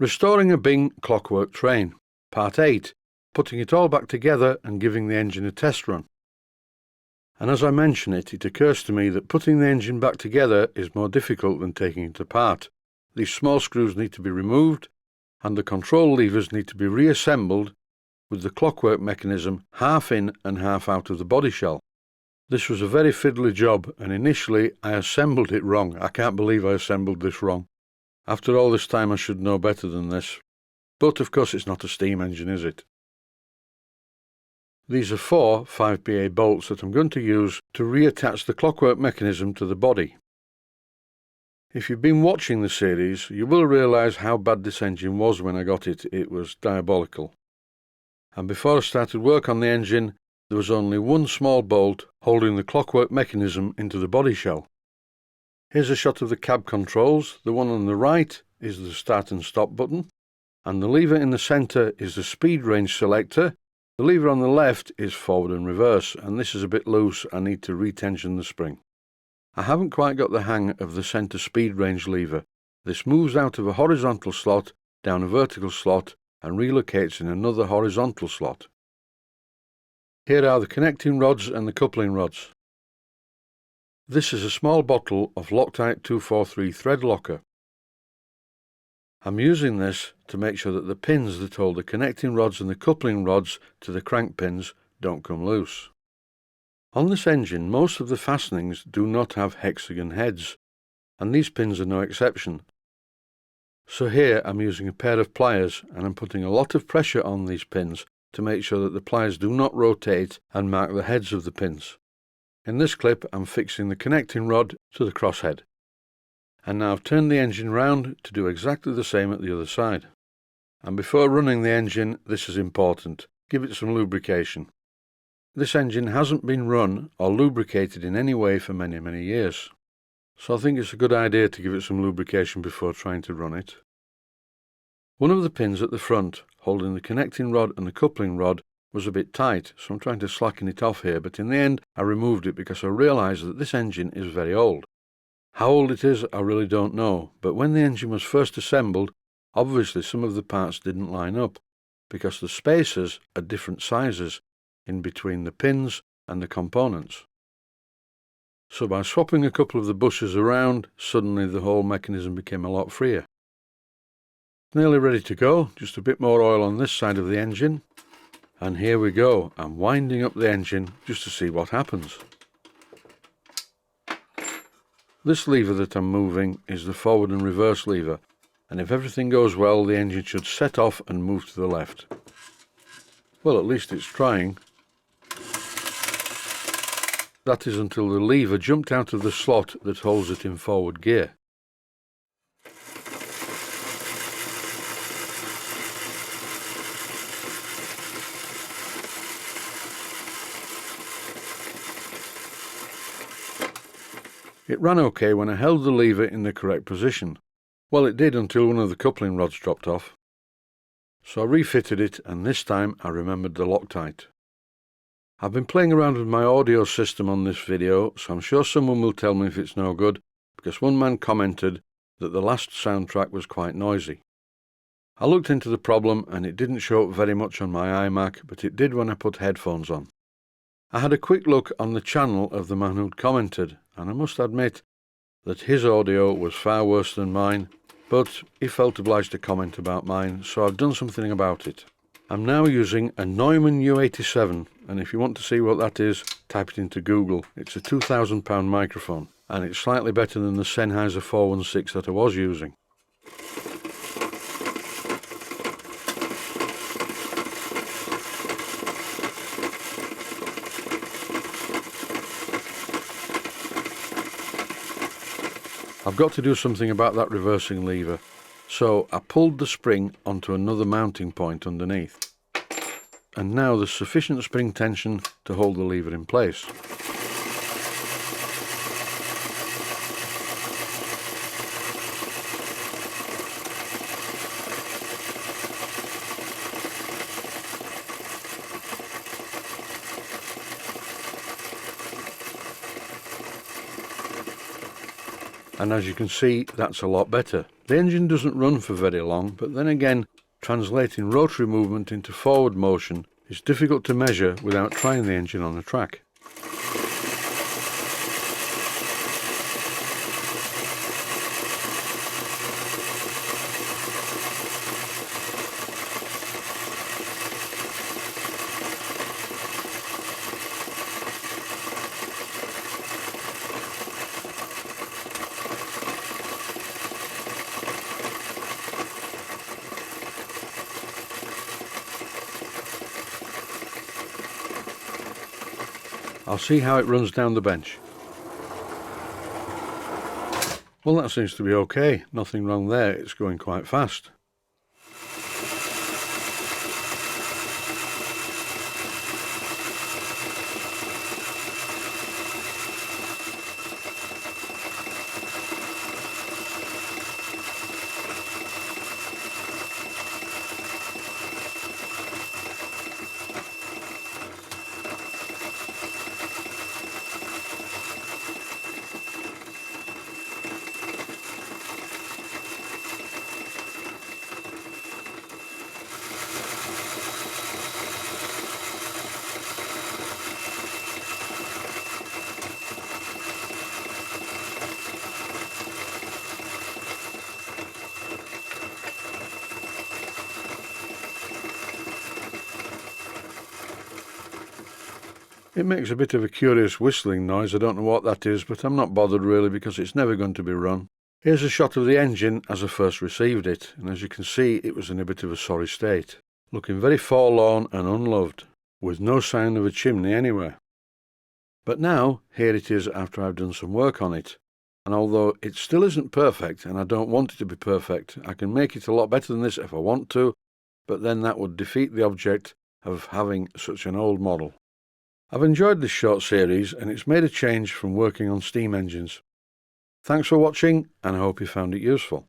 Restoring a Bing Clockwork train, Part 8, putting it all back together and giving the engine a test run. And as I mention it, it occurs to me that putting the engine back together is more difficult than taking it apart. These small screws need to be removed, and the control levers need to be reassembled with the clockwork mechanism half in and half out of the body shell. This was a very fiddly job, and initially I assembled it wrong. I can't believe I assembled this wrong. After all this time I should know better than this. But of course it's not a steam engine, is it? These are 4 5BA bolts that I'm going to use to reattach the clockwork mechanism to the body. If you've been watching the series, you will realise how bad this engine was when I got it. It was diabolical. And before I started work on the engine, there was only one small bolt holding the clockwork mechanism into the body shell. Here's a shot of the cab controls. The one on the right is the start and stop button, and the lever in the centre is the speed range selector. The lever on the left is forward and reverse, and this is a bit loose. I need to retension the spring. I haven't quite got the hang of the centre speed range lever. This moves out of a horizontal slot down a vertical slot and relocates in another horizontal slot. Here are the connecting rods and the coupling rods. This is a small bottle of Loctite 243 thread locker. I'm using this to make sure that the pins that hold the connecting rods and the coupling rods to the crank pins don't come loose. On this engine, most of the fastenings do not have hexagon heads, and these pins are no exception. So here I'm using a pair of pliers, and I'm putting a lot of pressure on these pins to make sure that the pliers do not rotate and mark the heads of the pins. In this clip I'm fixing the connecting rod to the crosshead. And now I've turned the engine round to do exactly the same at the other side. And before running the engine, this is important, give it some lubrication. This engine hasn't been run or lubricated in any way for many years. So I think it's a good idea to give it some lubrication before trying to run it. One of the pins at the front, holding the connecting rod and the coupling rod, was a bit tight, so I'm trying to slacken it off here, but in the end I removed it because I realised that this engine is very old. How old it is I really don't know, but when the engine was first assembled, obviously some of the parts didn't line up, because the spacers are different sizes in between the pins and the components. So by swapping a couple of the bushes around, suddenly the whole mechanism became a lot freer. Nearly ready to go, just a bit more oil on this side of the engine. And here we go, I'm winding up the engine just to see what happens. This lever that I'm moving is the forward and reverse lever, and if everything goes well the engine should set off and move to the left. Well, at least it's trying. That is until the lever jumped out of the slot that holds it in forward gear. It ran okay when I held the lever in the correct position. Well, it did until one of the coupling rods dropped off. So I refitted it, and this time I remembered the Loctite. I've been playing around with my audio system on this video, so I'm sure someone will tell me if it's no good, because one man commented that the last soundtrack was quite noisy. I looked into the problem and it didn't show up very much on my iMac, but it did when I put headphones on. I had a quick look on the channel of the man who'd commented, and I must admit that his audio was far worse than mine, but he felt obliged to comment about mine, so I've done something about it. I'm now using a Neumann U87, and if you want to see what that is, type it into Google. It's a £2,000 microphone, and it's slightly better than the Sennheiser 416 that I was using. I've got to do something about that reversing lever, so I pulled the spring onto another mounting point underneath. And now there's sufficient spring tension to hold the lever in place. and as you can see, that's a lot better. The engine doesn't run for very long, but then again, translating rotary movement into forward motion is difficult to measure without trying the engine on a track. I'll see how it runs down the bench. Well, that seems to be okay. Nothing wrong there. It's going quite fast. It makes a bit of a curious whistling noise. I don't know what that is, but I'm not bothered really because it's never going to be run. Here's a shot of the engine as I first received it, and as you can see it was in a bit of a sorry state, looking very forlorn and unloved, with no sign of a chimney anywhere. But now, here it is after I've done some work on it, and although it still isn't perfect, and I don't want it to be perfect, I can make it a lot better than this if I want to, but then that would defeat the object of having such an old model. I've enjoyed this short series, and it's made a change from working on steam engines. Thanks for watching, and I hope you found it useful.